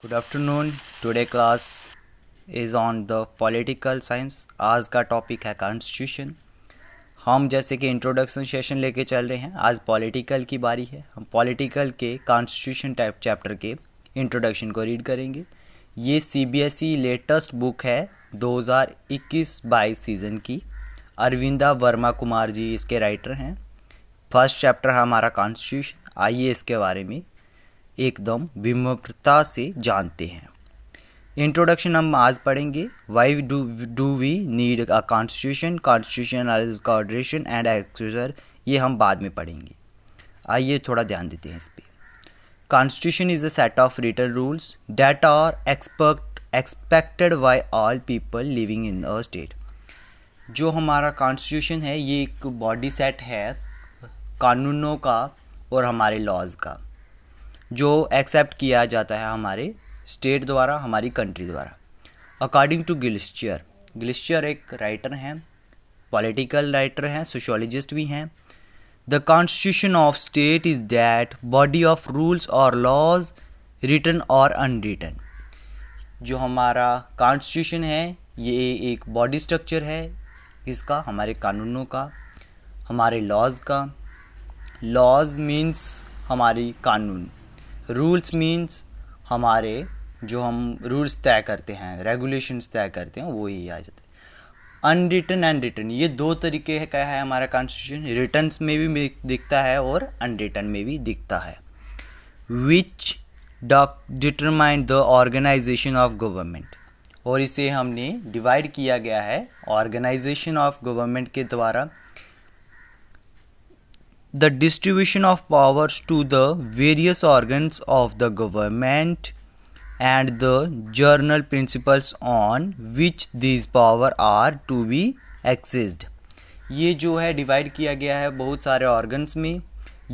Good afternoon. Today class is on the political science. आज का topic है constitution. हम जैसे कि इंट्रोडक्शन सेशन लेके चल रहे हैं, आज पॉलिटिकल की बारी है। हम पॉलिटिकल के कॉन्स्टिट्यूशन टाइप चैप्टर के इंट्रोडक्शन को रीड करेंगे। ये सीबीएसई लेटेस्ट बुक है 2021-22 सीज़न की। अरविंदा वर्मा कुमार जी इसके राइटर हैं। फर्स्ट चैप्टर है हमारा कॉन्स्टिट्यूशन। आइए इसके बारे में एकदम विनम्रता से जानते हैं। इंट्रोडक्शन हम आज पढ़ेंगे। Why do we need a constitution, constitution coordination and excuser, ये हम बाद में पढ़ेंगे। आइए थोड़ा ध्यान देते हैं इस पे। Constitution is a set of written rules that are expected by all people living in a state. जो हमारा कॉन्स्टिट्यूशन है ये एक बॉडी सेट है कानूनों का और हमारे लॉज का, जो एक्सेप्ट किया जाता है हमारे स्टेट द्वारा, हमारी कंट्री द्वारा। अकॉर्डिंग टू ग्लिस्चियर एक राइटर हैं, पॉलिटिकल राइटर हैं, सोशियोलॉजिस्ट भी हैं। The constitution of state is that body of rules और लॉज रिटन और अनरिटन। जो हमारा कॉन्स्टिट्यूशन है ये एक बॉडी स्ट्रक्चर है इसका, हमारे कानूनों का, हमारे लॉज का। लॉज मीन्स हमारी कानून, रूल्स मीन्स हमारे जो हम रूल्स तय करते हैं, रेगुलेशंस तय करते हैं, वो ही आ जाते हैं। अनरिटन एंड रिटन, ये दो तरीके का है हमारा कॉन्स्टिट्यूशन। रिटन्स में भी दिखता है और अनरिटन में भी दिखता है। Which determine the organisation of government, और इसे हमने डिवाइड किया गया है ऑर्गेनाइजेशन ऑफ गवर्नमेंट के द्वारा। The distribution of powers to the various organs of the government and the general principles on which these power are to be exercised। ये जो है डिवाइड किया गया है बहुत सारे ऑर्गन्स में।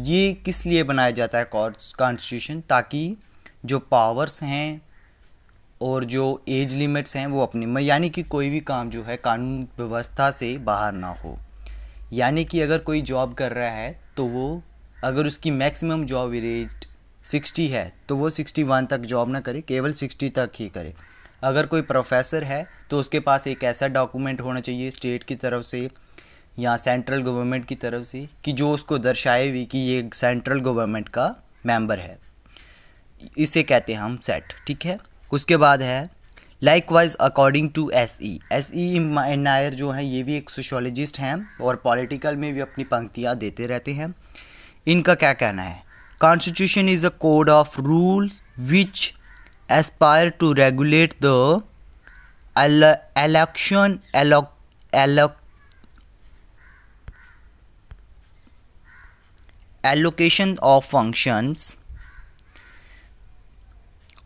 ये किस लिए बनाया जाता है कॉन्स्टिट्यूशन, ताकि जो पावर्स हैं और जो एज लिमिट्स हैं वो अपनी, यानी कि कोई भी काम जो है कानून व्यवस्था से बाहर ना हो। यानी कि अगर कोई जॉब कर रहा है तो वो, अगर उसकी मैक्सिमम जॉब एज 60 है तो वो 61 तक जॉब ना करे, केवल 60 तक ही करे। अगर कोई प्रोफेसर है तो उसके पास एक ऐसा डॉक्यूमेंट होना चाहिए स्टेट की तरफ से या सेंट्रल गवर्नमेंट की तरफ से कि जो उसको दर्शाए भी कि ये सेंट्रल गवर्नमेंट का मेंबर है। इसे कहते हैं हम सेट, ठीक है। उसके बाद है likewise according to S E Nair जो हैं ये भी एक सोशियोलॉजिस्ट हैं और पॉलिटिकल में भी अपनी पंक्तियाँ देते रहते हैं। इनका क्या कहना है? Constitution is a code of rule which aspire to regulate the election allocation of functions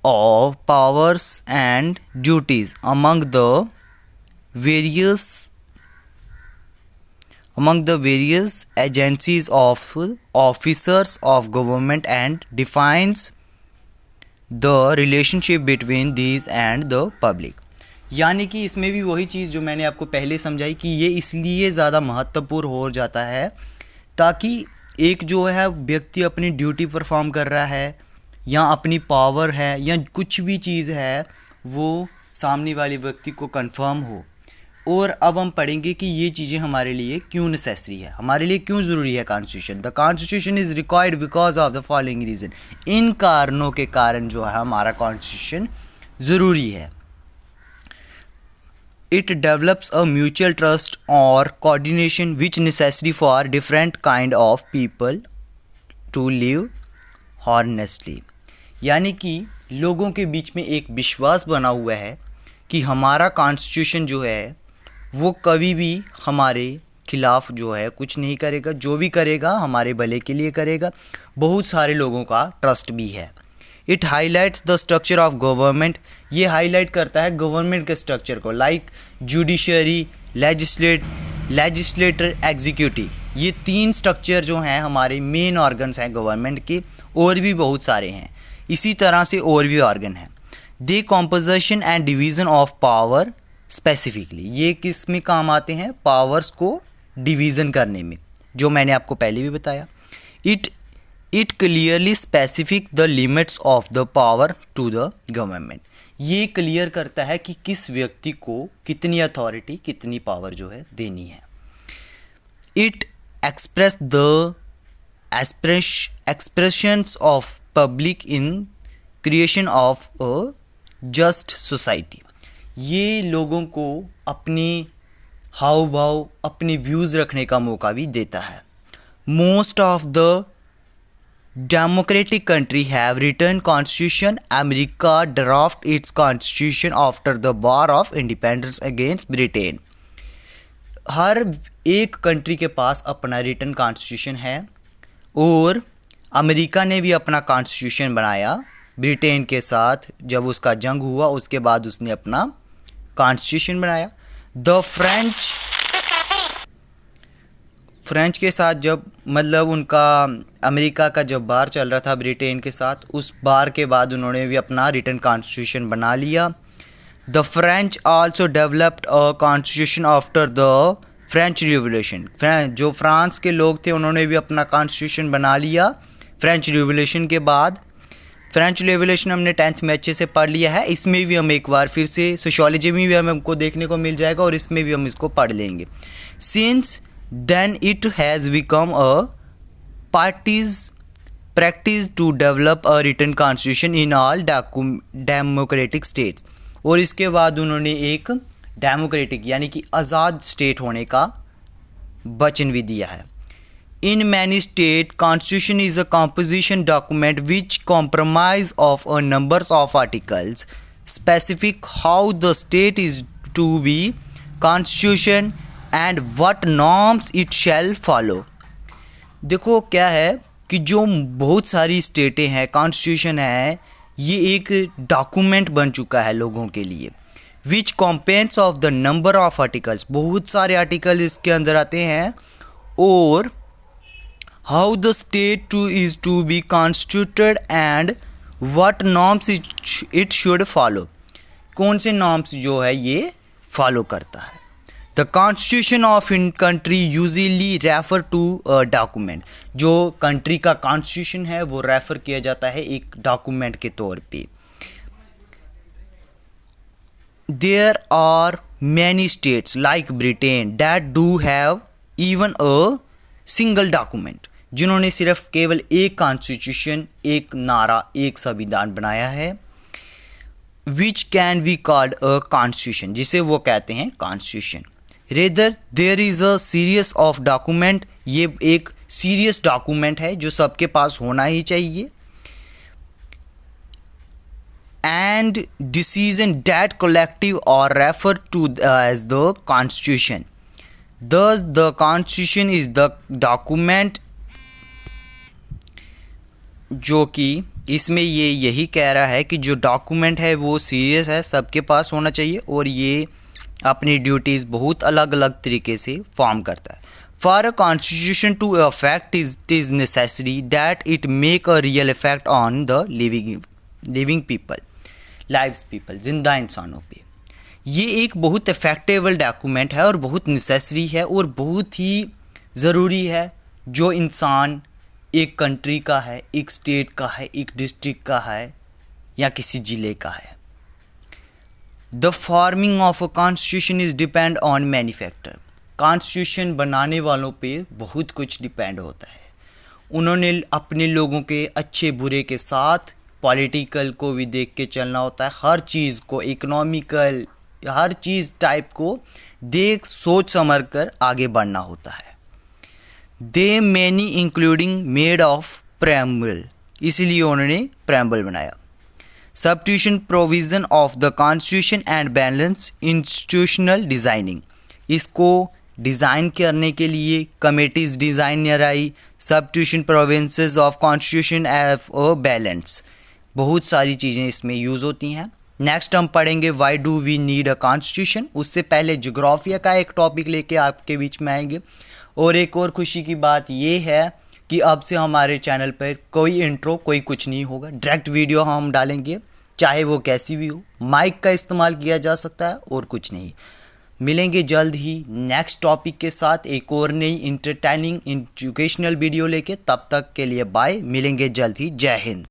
of powers and duties among the various agencies of officers of government and defines the relationship between these and the public। यानी कि इसमें भी वही चीज़ जो मैंने आपको पहले समझाई कि ये इसलिए ज़्यादा महत्वपूर्ण हो जाता है ताकि एक जो है व्यक्ति अपनी ड्यूटी परफॉर्म कर रहा है या अपनी पावर है या कुछ भी चीज़ है वो सामने वाले व्यक्ति को कंफर्म हो। और अब हम पढ़ेंगे कि ये चीज़ें हमारे लिए क्यों नेसेसरी है, हमारे लिए क्यों ज़रूरी है constitution. The constitution is required because of the following reason. इन कारणों के कारण जो है हमारा कॉन्स्टिट्यूशन ज़रूरी है। It develops a mutual trust और coordination which necessary for different kind of people to live honestly. यानी कि लोगों के बीच में एक विश्वास बना हुआ है कि हमारा कॉन्स्टिट्यूशन जो है वो कभी भी हमारे खिलाफ जो है कुछ नहीं करेगा, जो भी करेगा हमारे भले के लिए करेगा। बहुत सारे लोगों का ट्रस्ट भी है। It highlights the structure of government, ये हाईलाइट करता है गवर्नमेंट के स्ट्रक्चर को, लाइक जुडिशरी, लेजिस्लेटर, एग्जीक्यूटिव। ये तीन स्ट्रक्चर जो हैं हमारे मेन ऑर्गन्स हैं गवर्नमेंट के, और भी बहुत सारे हैं इसी तरह से और भी ऑर्गन हैं। They composition and division of power specifically, ये किस में काम आते हैं? पावर्स को डिवीज़न करने में, जो मैंने आपको पहले भी बताया। It it clearly specific the limits of the power to the government. ये क्लियर करता है कि किस व्यक्ति को कितनी अथॉरिटी, कितनी पावर जो है देनी है। It express the expressions of public in creation of a just society। ये लोगों को अपनी हाव भाव, अपने व्यूज़ रखने का मौका भी देता है। Most of the democratic country have written constitution। America draft its constitution after the war of independence against Britain। हर एक कंट्री के पास अपना रिटन कॉन्स्टिट्यूशन है और अमेरिका ने भी अपना कॉन्स्टिट्यूशन बनाया ब्रिटेन के साथ। जब उसका जंग हुआ उसके बाद उसने अपना कॉन्स्टिट्यूशन बनाया। द फ्रेंच के साथ जब मतलब उनका अमेरिका का जब बार चल रहा था ब्रिटेन के साथ, उस बार के बाद उन्होंने भी अपना रिटन कॉन्स्टिट्यूशन बना लिया। The French also developed a constitution after the French revolution. जो फ्रांस के लोग थे उन्होंने भी अपना कॉन्स्टिट्यूशन बना लिया फ्रेंच रिवोल्यूशन के बाद। फ्रेंच रिवोल्यूशन हमने 10th में अच्छे से पढ़ लिया है। इसमें भी हम एक बार फिर से सोशियोलॉजी में भी हमको देखने को मिल जाएगा और इसमें भी हम इसको पढ़ लेंगे। Since then it has become a practice to develop a written constitution in all democratic states. और इसके बाद उन्होंने एक डेमोक्रेटिक यानी कि आज़ाद स्टेट होने का वचन भी दिया है। In many state constitution is a composition document which compromise of a numbers of articles specific how the state is to be constitution and what norms it shall follow. देखो क्या है कि जो बहुत सारी स्टेटें हैं, कॉन्स्टिट्यूशन है, ये एक डॉक्यूमेंट बन चुका है लोगों के लिए। Which comprise of the number of articles, बहुत सारे आर्टिकल इसके अंदर आते हैं। और how the state to is to be constituted and what norms it should follow, कौन से नॉर्म्स जो है ये फॉलो करता है। The constitution of in country usually refer to a document. जो कंट्री का कॉन्स्टिट्यूशन है वो रेफर किया जाता है एक डॉक्यूमेंट के तौर पे। There are many states like Britain that do have even a single document, जिन्होंने सिर्फ केवल एक कॉन्स्टिट्यूशन, एक नारा, एक संविधान बनाया है। Which can be called a constitution, जिसे वो कहते हैं constitution. Rather there is a series of document, ये एक सीरियस डॉक्यूमेंट है जो सबके पास होना ही चाहिए। And decision that collective or refer to as the constitution। Thus the constitution is the document, जो कि इसमें ये यही कह रहा है कि जो डॉक्यूमेंट है वो सीरियस है, सबके पास होना चाहिए और ये अपनी ड्यूटीज़ बहुत अलग अलग तरीके से फॉर्म करता है। For a constitution to affect it is necessary that it make a real effect on the living people, lives people, जिंदा इंसानों पे। ये एक बहुत इफेक्टेबल डॉक्यूमेंट है और बहुत नेसेसरी है और बहुत ही ज़रूरी है। जो इंसान एक कंट्री का है, एक स्टेट का है, एक डिस्ट्रिक्ट का है या किसी ज़िले का है। The forming of a constitution is depend on many factor. Constitution बनाने वालों पे बहुत कुछ डिपेंड होता है। उन्होंने अपने लोगों के अच्छे बुरे के साथ पॉलिटिकल को भी देख के चलना होता है। हर चीज़ को, इकोनॉमिकल, हर चीज़ टाइप को देख सोच समझ कर आगे बढ़ना होता है। They many including made of preamble, इसलिए उन्होंने प्रेम्बल बनाया। Substitution provision of the constitution and balance institutional designing, इसको डिज़ाइन करने के लिए कमेटीज़ डिज़ाइनर आई। Substitution provinces of constitution F O balance, बहुत सारी चीज़ें इसमें यूज़ होती हैं। नेक्स्ट हम पढ़ेंगे why do we need a constitution. उससे पहले जोग्राफिया का एक टॉपिक लेके आपके बीच में आएंगे। और एक और खुशी की बात ये है कि अब से हमारे चैनल पर कोई इंट्रो, कोई कुछ नहीं होगा, डायरेक्ट वीडियो हम डालेंगे, चाहे वो कैसी भी हो। माइक का इस्तेमाल किया जा सकता है और कुछ नहीं। मिलेंगे जल्द ही नेक्स्ट टॉपिक के साथ एक और नई इंटरटेनिंग एजुकेशनल वीडियो लेके। तब तक के लिए बाय, मिलेंगे जल्द ही। जय हिंद।